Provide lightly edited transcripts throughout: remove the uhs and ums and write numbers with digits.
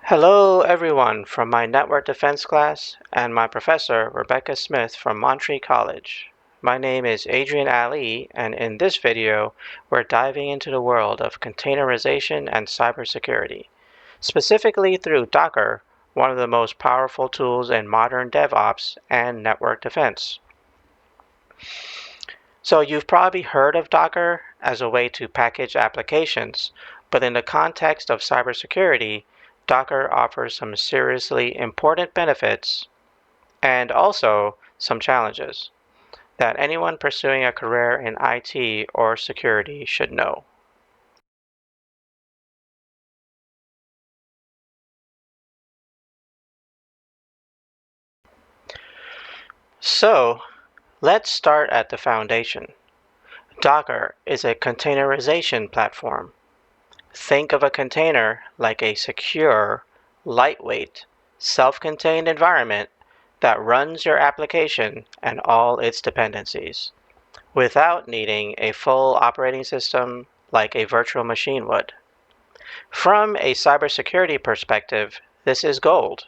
Hello everyone from my network defense class and my professor Rebecca Smith from Monterey College. My name is Adrian Ali, and in this video we're diving into the world of containerization and cybersecurity, specifically through Docker, one of the most powerful tools in modern DevOps and network defense. So you've probably heard of Docker as a way to package applications, but in the context of cybersecurity, Docker offers some seriously important benefits and also some challenges that anyone pursuing a career in IT or security should know. So let's start at the foundation. Docker is a containerization platform. Think of a container like a secure, lightweight, self-contained environment that runs your application and all its dependencies, without needing a full operating system like a virtual machine would. From a cybersecurity perspective, this is gold.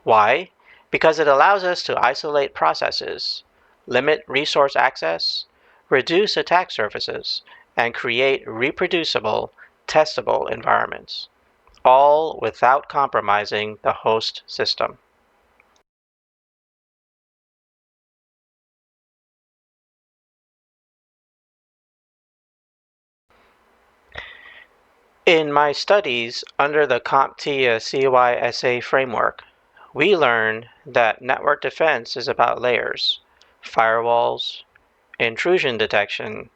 Why? Because it allows us to isolate processes, limit resource access, reduce attack surfaces, and create reproducible, testable environments, all without compromising the host system. In my studies under the CompTIA CYSA framework, we learned that network defense is about layers, firewalls, intrusion detection,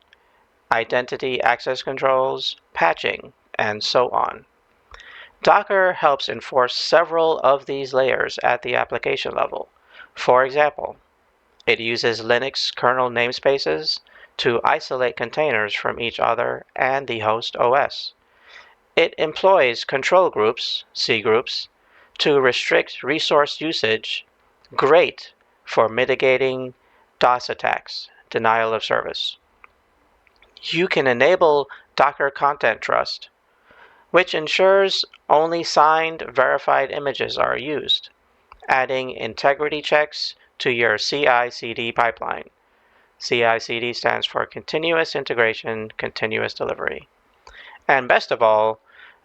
identity access controls, patching, and so on. Docker helps enforce several of these layers at the application level. For example, it uses Linux kernel namespaces to isolate containers from each other and the host OS. It employs control groups, C groups, to restrict resource usage, great for mitigating DOS attacks, denial of service. You can enable Docker Content Trust, which ensures only signed, verified images are used, adding integrity checks to your CI/CD pipeline. CI/CD stands for Continuous Integration, Continuous Delivery. And best of all,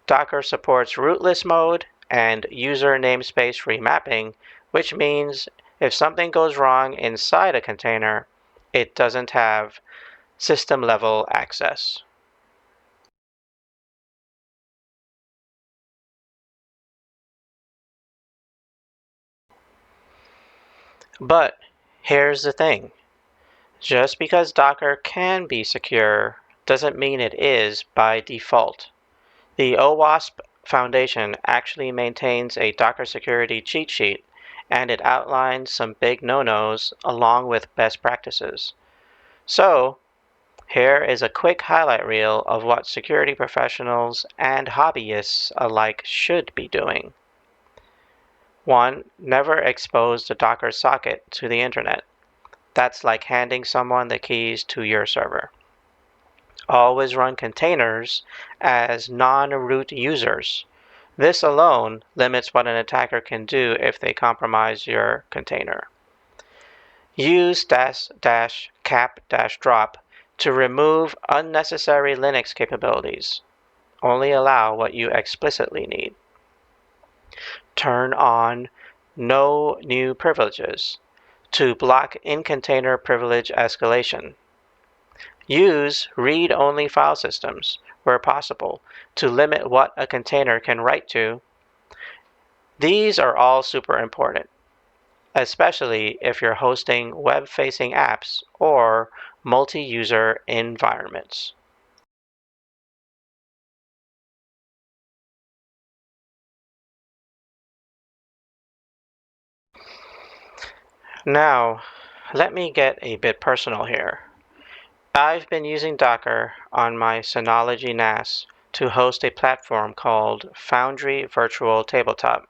Docker supports rootless mode and user namespace remapping, which means if something goes wrong inside a container, it doesn't have system-level access. But here's the thing. Just because Docker can be secure doesn't mean it is by default. The OWASP Foundation actually maintains a Docker security cheat sheet, and it outlines some big no-nos along with best practices. So, here is a quick highlight reel of what security professionals and hobbyists alike should be doing. 1. Never expose the Docker socket to the internet. That's like handing someone the keys to your server. Always run containers as non-root users. This alone limits what an attacker can do if they compromise your container. Use -cap-drop to remove unnecessary Linux capabilities. Only allow what you explicitly need. Turn on No New Privileges to block in-container privilege escalation. Use read-only file systems, where possible, to limit what a container can write to. These are all super important, especially if you're hosting web-facing apps or multi-user environments. Now, let me get a bit personal here. I've been using Docker on my Synology NAS to host a platform called Foundry Virtual Tabletop.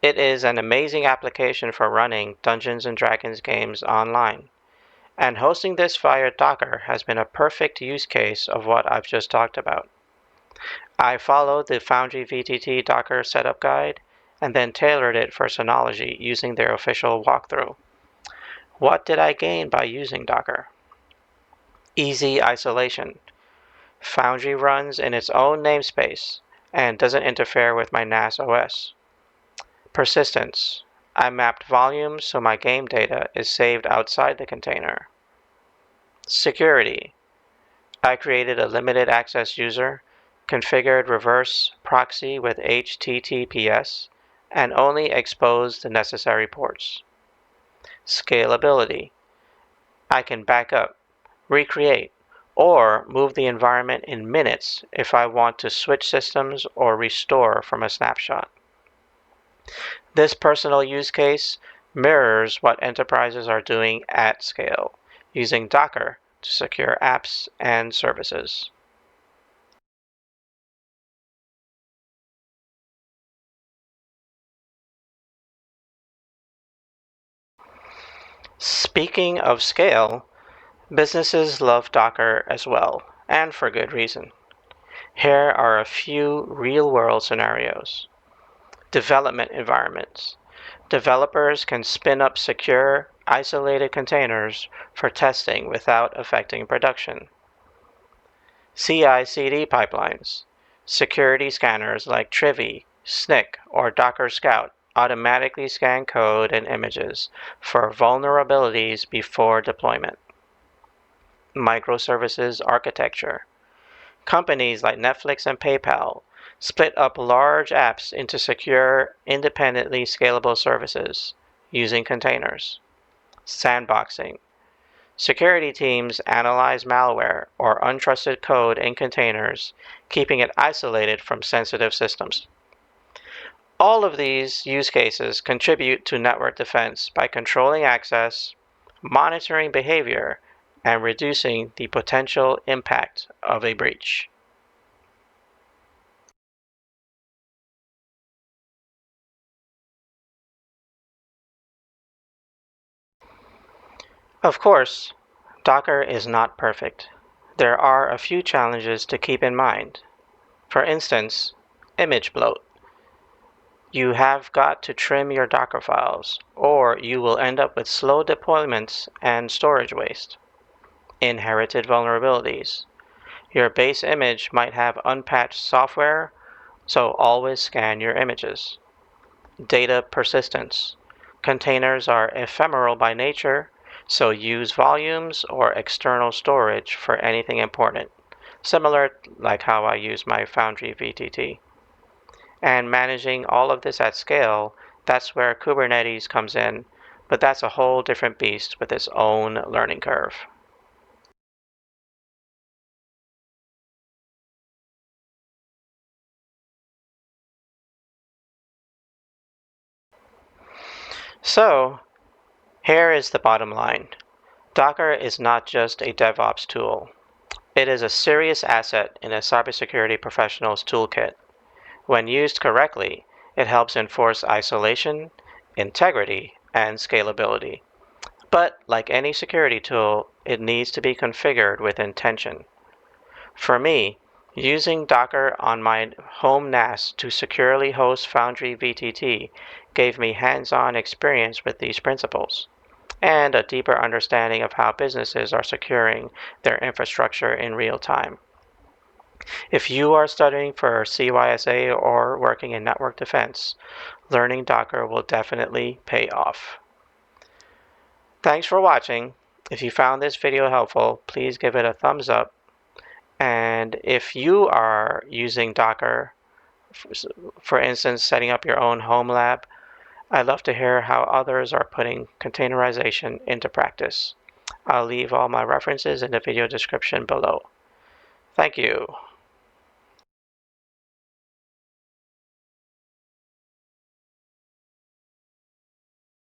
It is an amazing application for running Dungeons & Dragons games online, and hosting this via Docker has been a perfect use case of what I've just talked about. I followed the Foundry VTT Docker setup guide and then tailored it for Synology using their official walkthrough. What did I gain by using Docker? Easy isolation. Foundry runs in its own namespace and doesn't interfere with my NAS OS. Persistence. I mapped volumes so my game data is saved outside the container. Security. I created a limited access user, configured reverse proxy with HTTPS, and only exposed the necessary ports. Scalability. I can back up, recreate, or move the environment in minutes if I want to switch systems or restore from a snapshot. This personal use case mirrors what enterprises are doing at scale, using Docker to secure apps and services. Speaking of scale, businesses love Docker as well, and for good reason. Here are a few real-world scenarios. Development environments. Developers can spin up secure, isolated containers for testing without affecting production. CI/CD pipelines. Security scanners like Trivy, Snyk, or Docker Scout automatically scan code and images for vulnerabilities before deployment. Microservices architecture. Companies like Netflix and PayPal split up large apps into secure, independently scalable services using containers. Sandboxing. Security teams analyze malware or untrusted code in containers, keeping it isolated from sensitive systems. All of these use cases contribute to network defense by controlling access, monitoring behavior, and reducing the potential impact of a breach. Of course, Docker is not perfect. There are a few challenges to keep in mind. For instance, image bloat. You have got to trim your Docker files, or you will end up with slow deployments and storage waste. Inherited vulnerabilities. Your base image might have unpatched software, so always scan your images. Data persistence. Containers are ephemeral by nature, so use volumes or external storage for anything important, similar like how I use my Foundry VTT. And managing all of this at scale, that's where Kubernetes comes in, but that's a whole different beast with its own learning curve. So, here is the bottom line. Docker is not just a DevOps tool. It is a serious asset in a cybersecurity professional's toolkit. When used correctly, it helps enforce isolation, integrity, and scalability. But like any security tool, it needs to be configured with intention. For me, using Docker on my home NAS to securely host Foundry VTT gave me hands-on experience with these principles and a deeper understanding of how businesses are securing their infrastructure in real time. If you are studying for CYSA or working in network defense, learning Docker will definitely pay off. Thanks for watching. If you found this video helpful, please give it a thumbs up. And if you are using Docker, for instance, setting up your own home lab, I'd love to hear how others are putting containerization into practice. I'll leave all my references in the video description below. Thank you.